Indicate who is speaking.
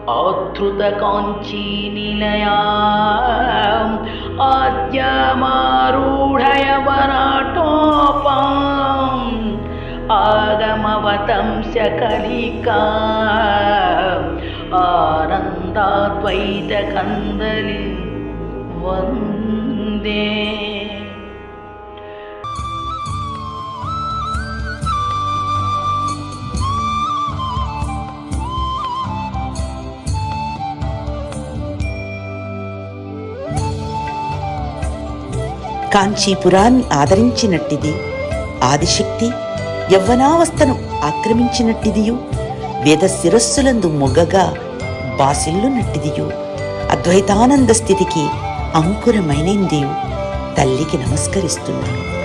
Speaker 1: आधृत काञ्ची निलयाम् आद्यमारूढय वराटोपाम् आगमवतंस्य कलिका आनन्दाद्वैतकन्दलि वन्दे
Speaker 2: కాంచీపురాన్ని ఆదరించినట్టిది ఆదిశక్తి యవ్వనావస్థను ఆక్రమించినట్టిదియు వేద శిరస్సులందు మొగ్గగా బాసిల్లునట్టిదియు అద్వైతానంద స్థితికి అంకురమైనదియు తల్లికి నమస్కరిస్తున్నాను.